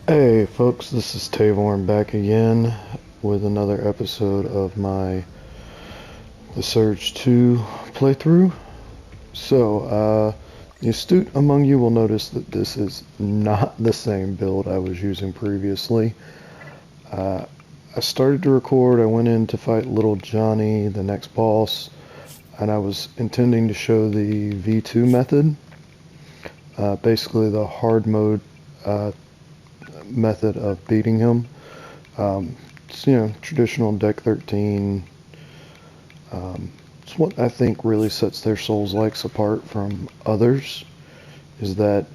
Hey folks, this is Tavorn back again with another episode of my The Surge 2 playthrough. So, the astute among you will notice that this is not the same build I was using previously. I started to record, I went in to fight Little Johnny, the next boss, and I was intending to show the V2 method. Basically the hard mode method of beating him. It's, traditional deck 13. It's what I think really sets their Souls-likes apart from others, is that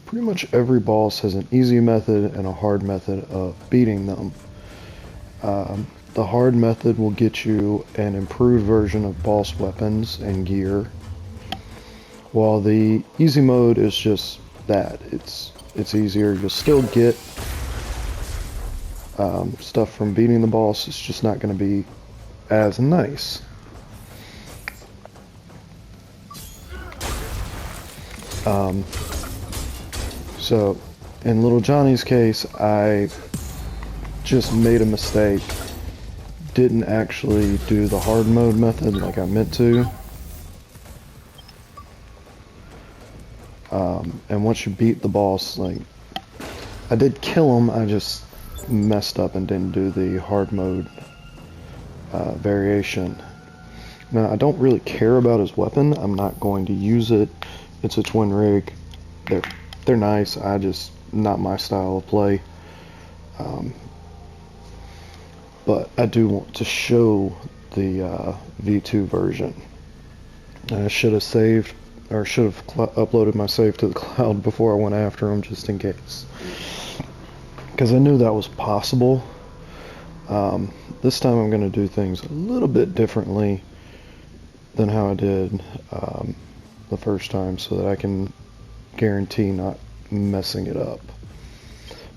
pretty much every boss has an easy method and a hard method of beating them. The hard method will get you an improved version of boss weapons and gear, while the easy mode is just that. It's easier. You'll still get stuff from beating the boss. It's just not going to be as nice. So in Little Johnny's case, I just made a mistake. Didn't actually do the hard mode method like I meant to. And once you beat the boss, like, I did kill him, I just messed up and didn't do the hard mode variation. Now, I don't really care about his weapon. I'm not going to use it. It's a twin rig. They're nice. I just, not my style of play. But I do want to show the V2 version. I should have saved, or should have uploaded my save to the cloud before I went after him, just in case. Because I knew that was possible. This time I'm going to do things a little bit differently than how I did the first time, so that I can guarantee not messing it up.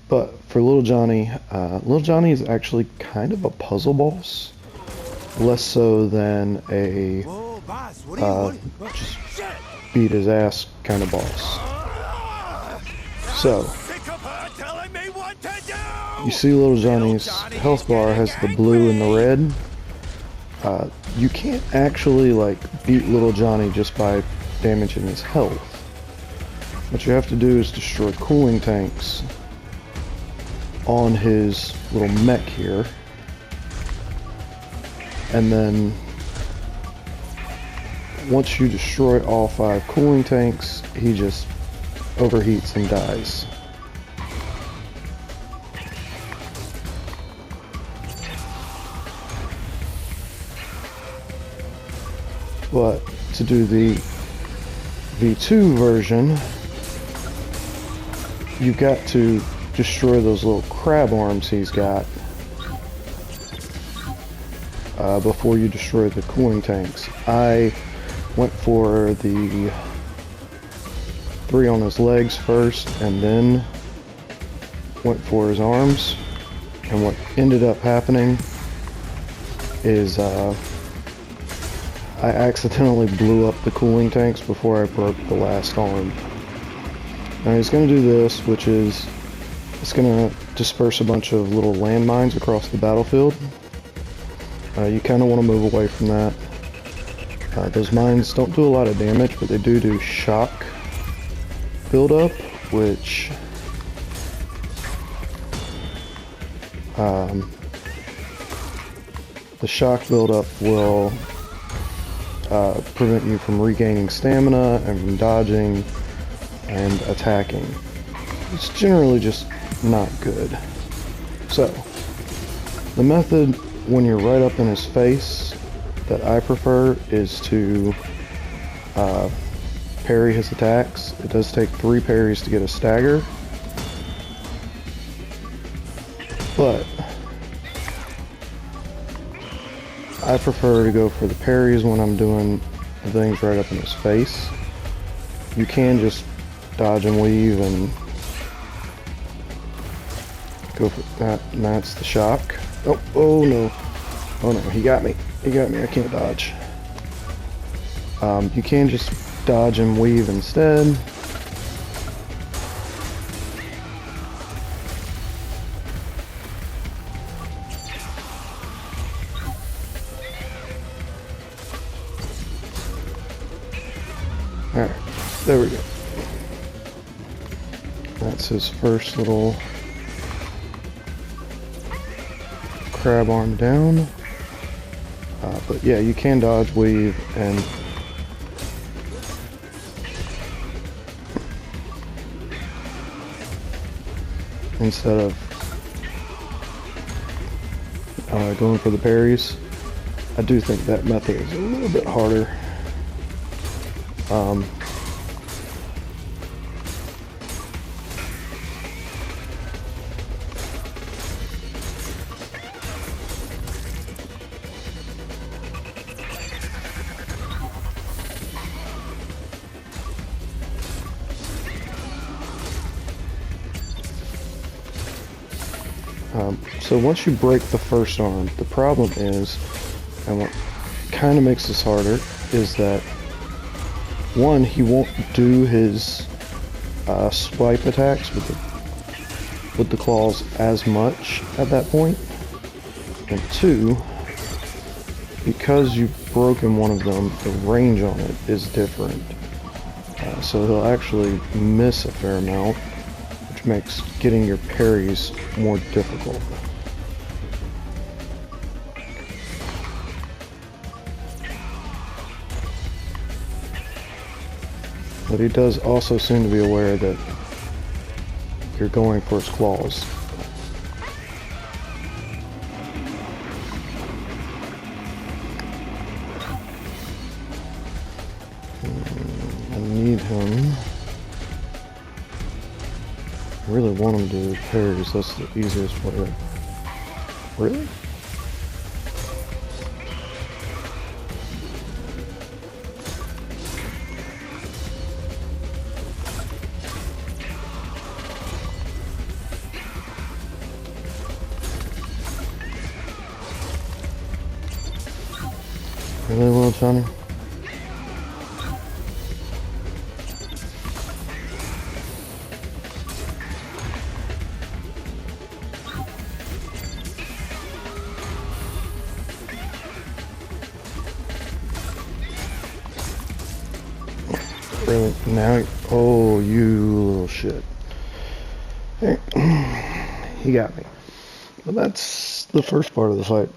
But for Little Johnny is actually kind of a puzzle boss, less so than a just beat his ass kind of boss. So you see Little Johnny's health bar has the blue and the red. You can't actually beat Little Johnny just by damaging his health. What you have to do is destroy cooling tanks on his little mech here, and then once you destroy all 5 cooling tanks, he just overheats and dies. But to do the V2 version, you've got to destroy those little crab arms he's got before you destroy the cooling tanks. I went for the 3 on his legs first, and then went for his arms. And what ended up happening is I accidentally blew up the cooling tanks before I broke the last arm. Now he's going to do this, which is, it's going to disperse a bunch of little landmines across the battlefield. You kind of want to move away from that. Those mines don't do a lot of damage, but they do shock buildup, which the shock buildup will prevent you from regaining stamina and from dodging and attacking. It's generally just not good. So, the method when you're right up in his face that I prefer is to parry his attacks. It does take 3 parries to get a stagger, but I prefer to go for the parries when I'm doing the things right up in his face. You can just dodge and weave and go for that, and that's the shock. Oh no. Oh no, he got me. He got me, I can't dodge. You can just dodge and weave instead. There we go. That's his first little crab arm down. But yeah, you can dodge, weave, and instead of going for the parries. I do think that method is a little bit harder. So once you break the first arm, the problem is, and what kind of makes this harder, is that one, he won't do his swipe attacks with the claws as much at that point, and two, because you've broken one of them, the range on it is different. So he'll actually miss a fair amount, which makes getting your parries more difficult. But he does also seem to be aware that you're going for his claws. I need him. I really want him to do parries. That's the easiest way. Really? Really, little Johnny? Really? Now, oh, you little shit. He got me. But that's the first part of the fight.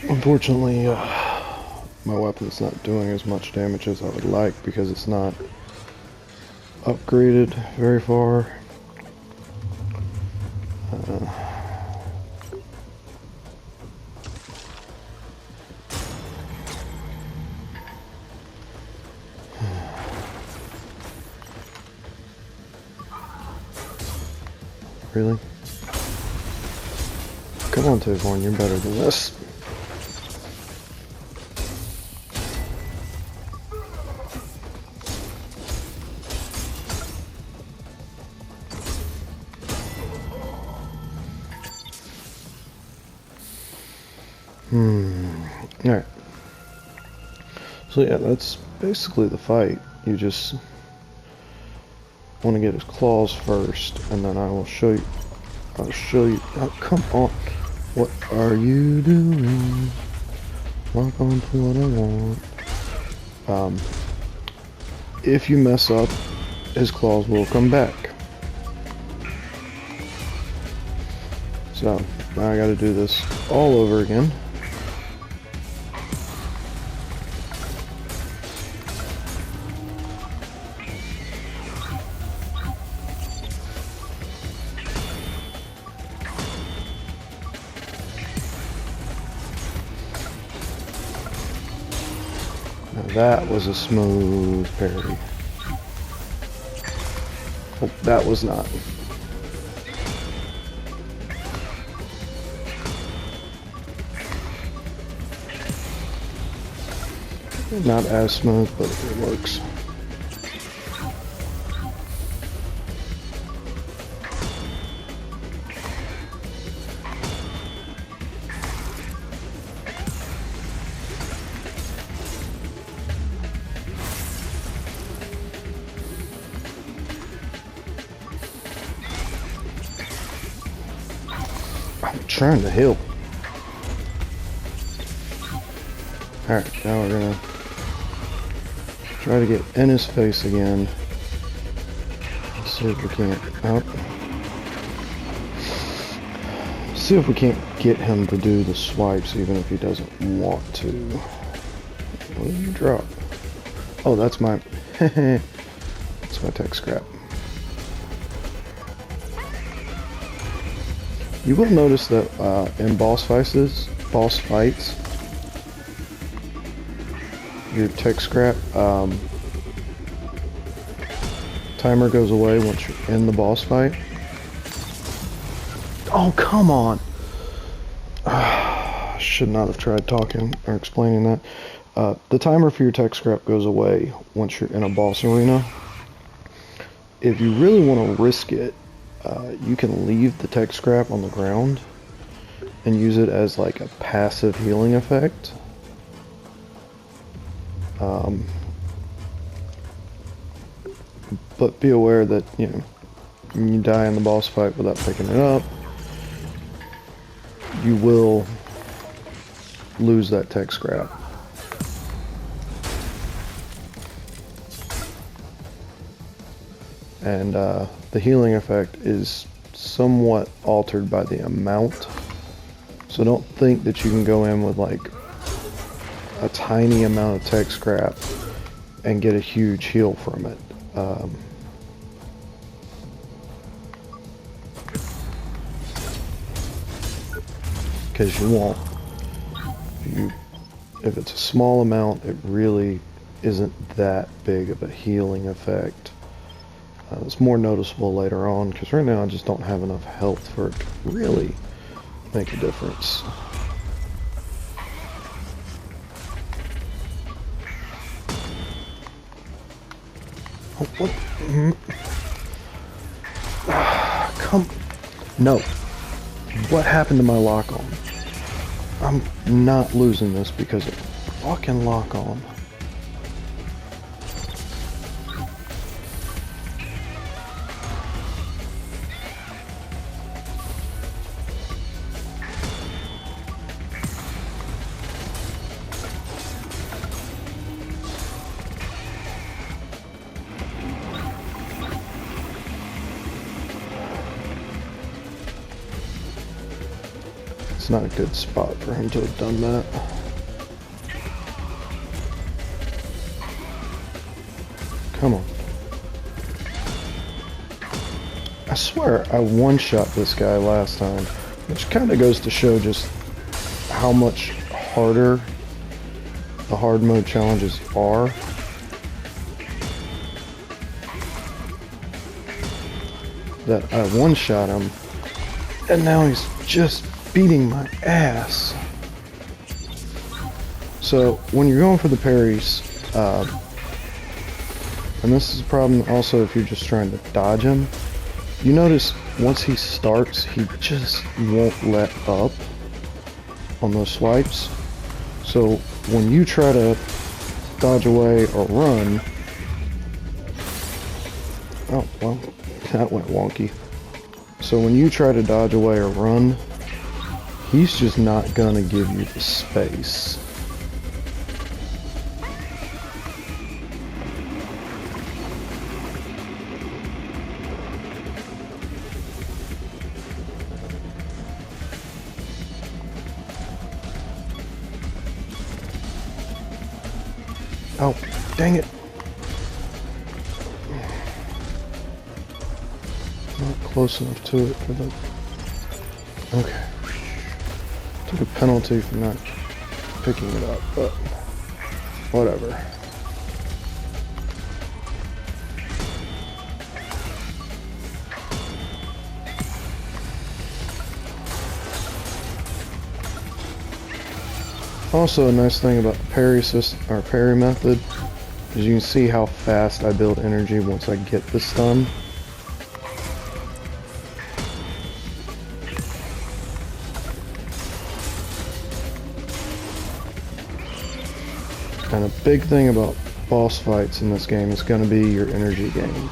Unfortunately, my weapon's not doing as much damage as I would like because it's not upgraded very far. Really? Come on, Tivorn, you're better than this. Alright. So yeah, that's basically the fight. You just want to get his claws first, and then I will show you. I'll show you. Oh, come on. What are you doing? Lock on to what I want. If you mess up, his claws will come back. So, now I gotta do this all over again. Now that was a smooth parry. Oh, that was not. Not as smooth, but it works. I'm trying to heal. Alright, now we're gonna Try to get in his face again. Let's see if we can't. Oh. See if we can't get him to do the swipes even if he doesn't want to. What did you drop? Oh, that's my that's my tech scrap. You will notice that in boss fights, your tech scrap timer goes away once you're in the boss fight. Oh, come on! Should not have tried talking or explaining that. The timer for your tech scrap goes away once you're in a boss arena. If you really want to risk it, you can leave the tech scrap on the ground and use it as like a passive healing effect. But be aware that, you know, when you die in the boss fight without picking it up, you will lose that tech scrap. And the healing effect is somewhat altered by the amount. So don't think that you can go in with like a tiny amount of tech scrap and get a huge heal from it. Because you won't. If it's a small amount, it really isn't that big of a healing effect. It's more noticeable later on, because right now I just don't have enough health for it to really make a difference. Oh, what? Come. No. What happened to my lock-on? I'm not losing this because of fucking lock-on. It's not a good spot for him to have done that. Come on. I swear I one-shot this guy last time, which kind of goes to show just how much harder the hard mode challenges are. That I one-shot him, and now he's just beating my ass. So when you're going for the parries, and this is a problem also if you're just trying to dodge him, you notice once he starts, he just won't let up on those swipes. So when you try to dodge away or run, oh well, that went wonky. So when you try to dodge away or run, he's just not gonna give you the space. Oh, dang it. Not close enough to it for the... Okay. Took a penalty for not picking it up, but whatever. Also, a nice thing about the parry system, or parry method, is you can see how fast I build energy once I get the stun. And a big thing about boss fights in this game is going to be your energy gain.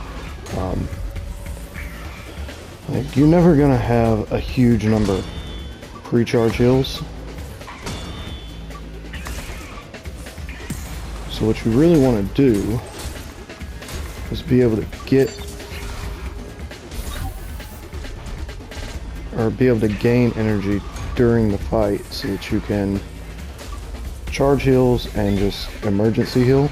Like, you're never going to have a huge number of pre-charge heals. So So what you really want to do is be able to gain energy during the fight so that you can charge heals and just emergency heal.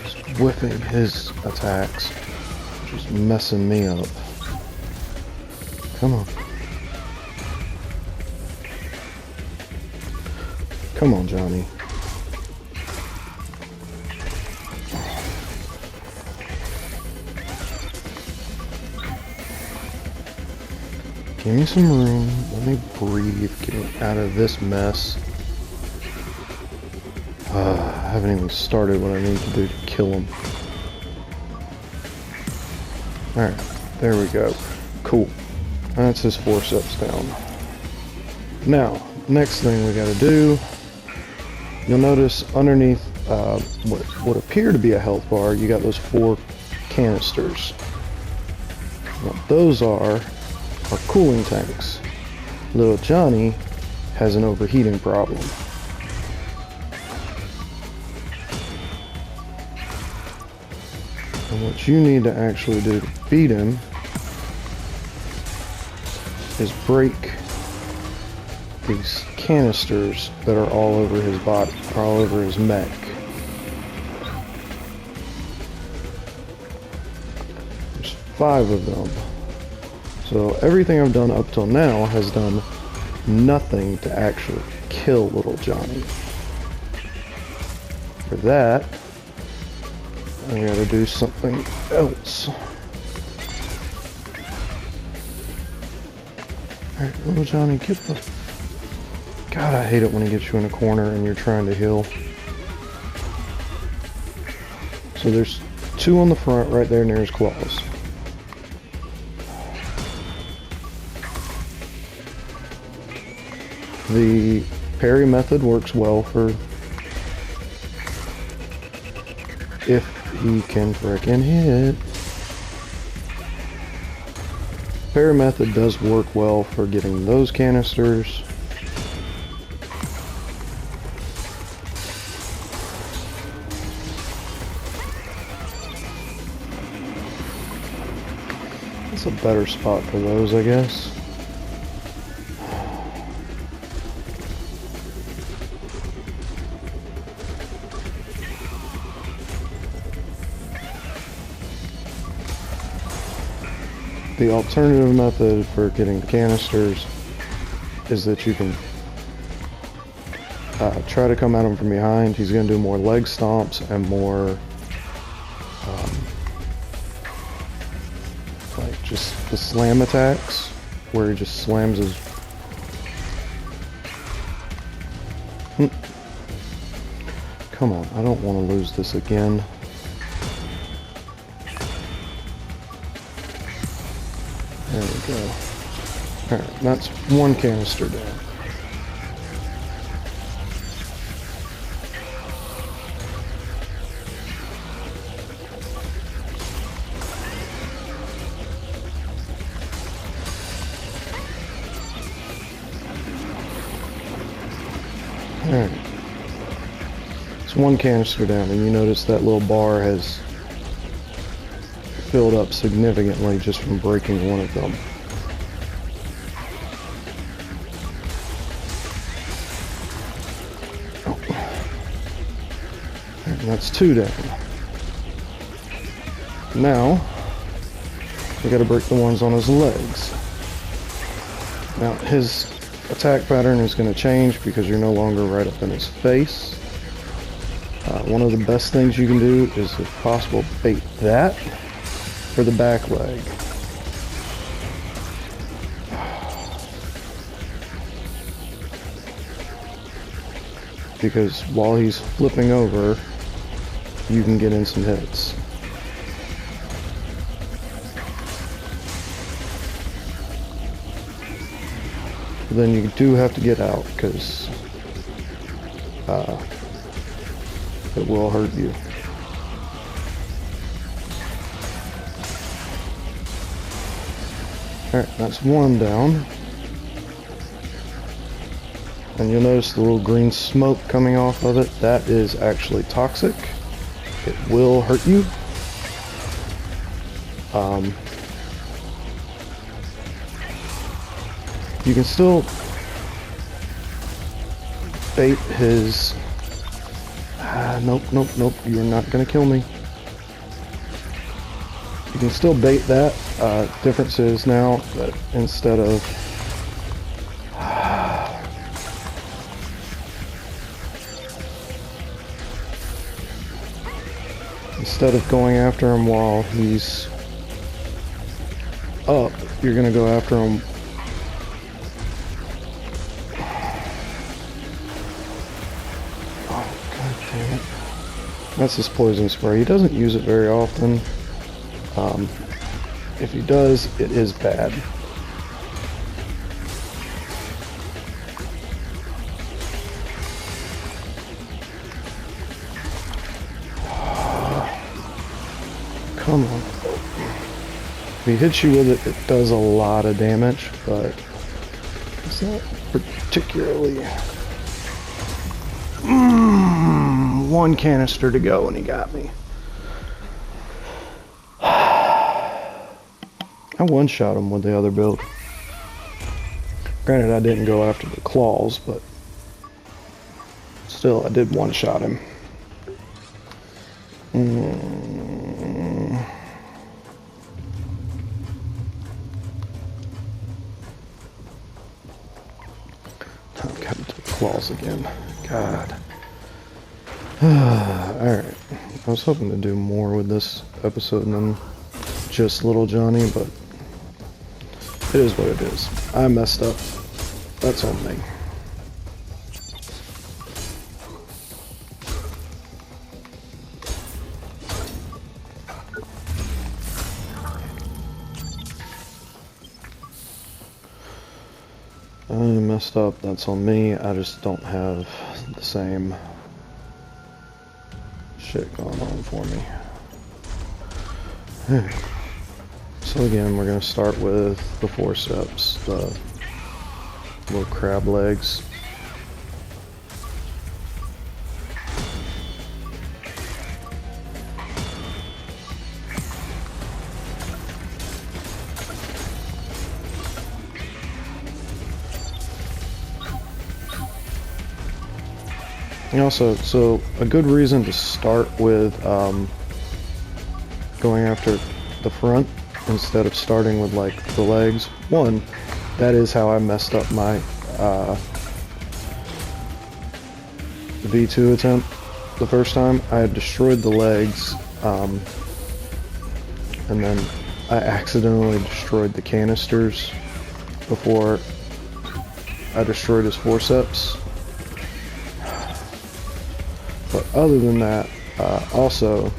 Just whiffing his attacks, just messing me up. Come on. Come on, Johnny. Give me some room. Let me breathe. Get me out of this mess. I haven't even started what I need to do to kill him. Alright, there we go. Cool. That's his forceps down. Now, next thing we gotta do, you'll notice underneath what appear to be a health bar, you got those 4 canisters. What those are cooling tanks. Little Johnny has an overheating problem. And what you need to actually do to beat him is break these canisters that are all over his body, all over his mech. There's 5 of them. So everything I've done up till now has done nothing to actually kill little Johnny. For that, I gotta do something else. Alright, little Johnny, get the... God, I hate it when he gets you in a corner and you're trying to heal. So there's 2 on the front right there near his claws. The parry method works well for if he can frickin' hit. Parry method does work well for getting those canisters. It's a better spot for those, I guess. The alternative method for getting canisters is that you can try to come at him from behind. He's going to do more leg stomps and more like just the slam attacks where he just slams his... Come on, I don't want to lose this again. There we go. Alright, that's 1 canister down. Alright. It's 1 canister down, and you notice that little bar has filled up significantly just from breaking 1 of them. Oh. And that's 2 down. Now, we gotta break the ones on his legs. Now, his attack pattern is going to change because you're no longer right up in his face. One of the best things you can do is, if possible, bait that for the back leg. Because while he's flipping over, you can get in some hits. But then you do have to get out, because it will hurt you. Alright, that's 1 down. And you'll notice the little green smoke coming off of it. That is actually toxic. It will hurt you. You can still bait his... nope, you're not gonna kill me. You can still bait that. Difference is now that instead of... instead of going after him while he's up, you're gonna go after him. Oh, god damn it. That's his poison spray. He doesn't use it very often. If he does, it is bad. Come on. If he hits you with it, it does a lot of damage, but it's not particularly... one canister to go and he got me. I one-shot him with the other build. Granted, I didn't go after the claws, but still, I did one-shot him. I've got to the claws again. God. Alright. I was hoping to do more with this episode than just Little Johnny, but it is what it is. I messed up. That's on me. I messed up. That's on me. I just don't have the same shit going on for me. So again, we're going to start with the forceps, the little crab legs. And also, so a good reason to start with going after the front instead of starting with like the legs. One, that is how I messed up my V2 attempt the first time. I had destroyed the legs, and then I accidentally destroyed the canisters before I destroyed his forceps. But other than that, also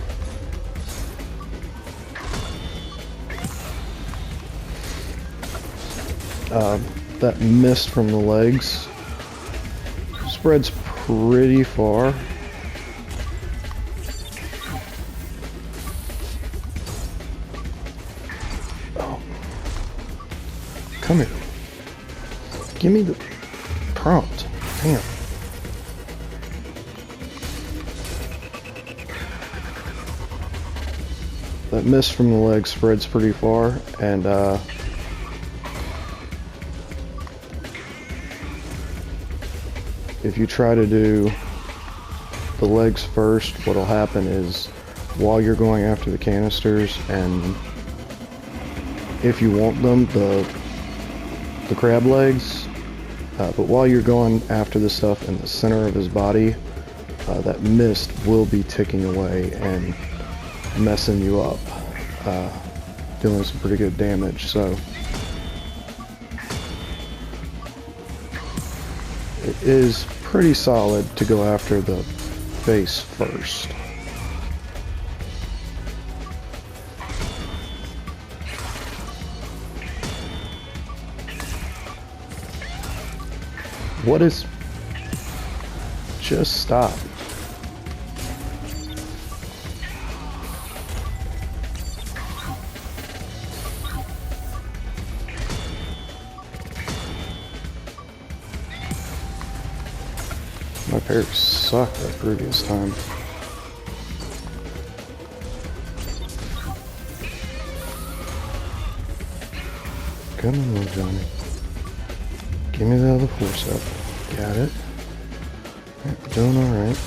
that mist from the legs spreads pretty far. Oh. Come here. Give me the prompt. Damn. That mist from the legs spreads pretty far, and if you try to do the legs first, what'll happen is while you're going after the canisters, and if you want them, the crab legs, but while you're going after the stuff in the center of his body, that mist will be ticking away and messing you up, doing some pretty good damage. So it is pretty solid to go after the face first. What is... just stop. Parry sucked that previous time. Come on, little Johnny. Give me the other force up. Got it. We're doing alright.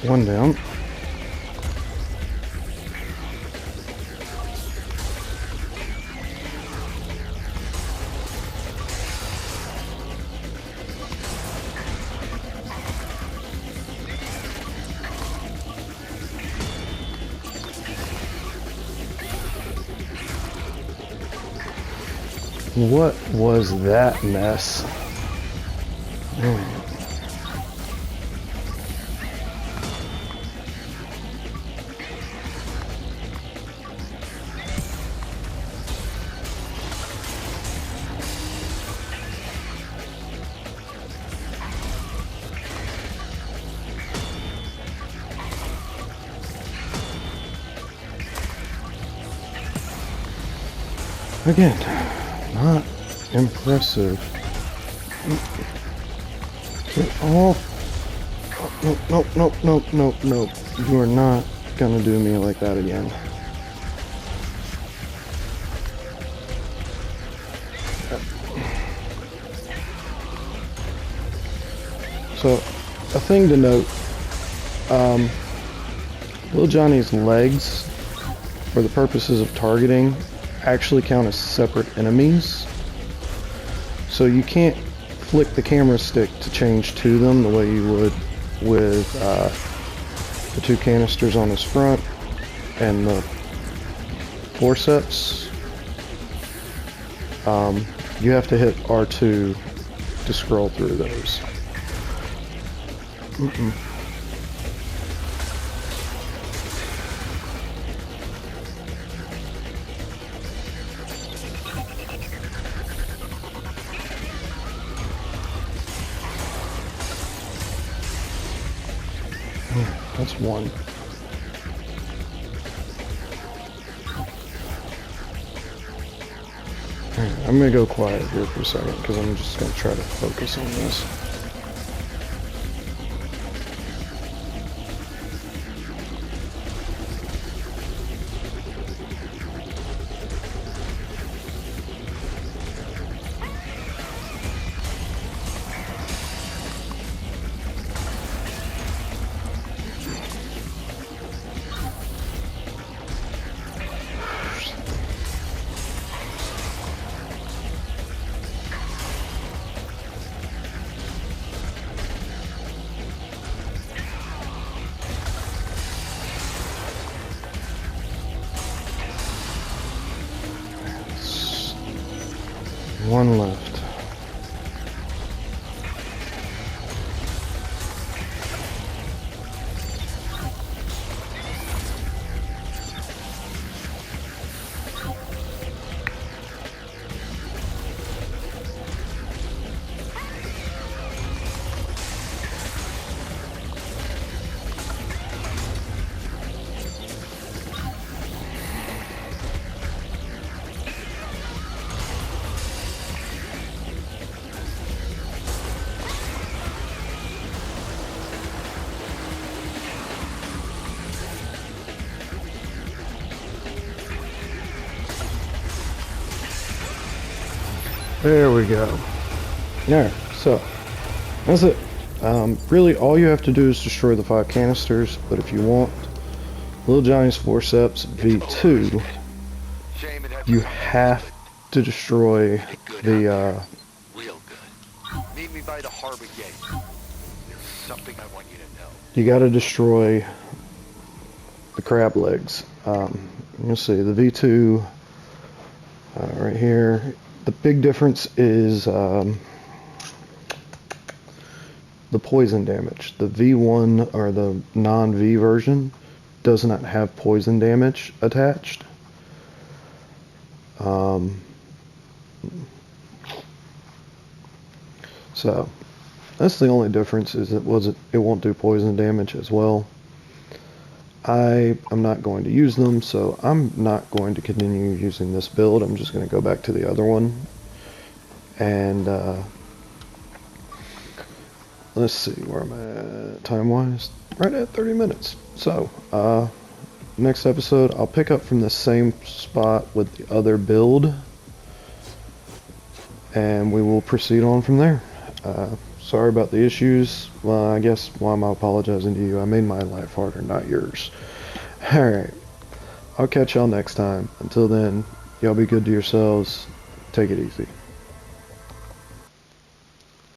One down. What was that mess? Man. Again, not impressive. Oh, nope. You are not gonna do me like that again. So, a thing to note, Little Johnny's legs, for the purposes of targeting, actually count as separate enemies. So you can't flick the camera stick to change to them the way you would with the two canisters on his front and the forceps. You have to hit R2 to scroll through those. That's one. Alright, I'm gonna go quiet here for a second because I'm just gonna try to focus on this. One left. There we go. Alright, so that's it. Really, all you have to do is destroy the 5 canisters, but if you want Little Johnny's forceps V2, you have to destroy the Real good. Meet me by the harbor gate. There's something I want you to know. you gotta destroy the crab legs. You'll see the V2 Right here, the big difference is the poison damage. The V1 or the non-V version does not have poison damage attached. So that's the only difference, is it won't do poison damage as well. I am not going to use them, so I'm not going to continue using this build. I'm just going to go back to the other one. And let's see where I'm at time-wise. Right at 30 minutes. So next episode, I'll pick up from the same spot with the other build, and we will proceed on from there. Sorry about the issues. Well, I guess why am I apologizing to you? I made my life harder, not yours. Alright. I'll catch y'all next time. Until then, y'all be good to yourselves. Take it easy.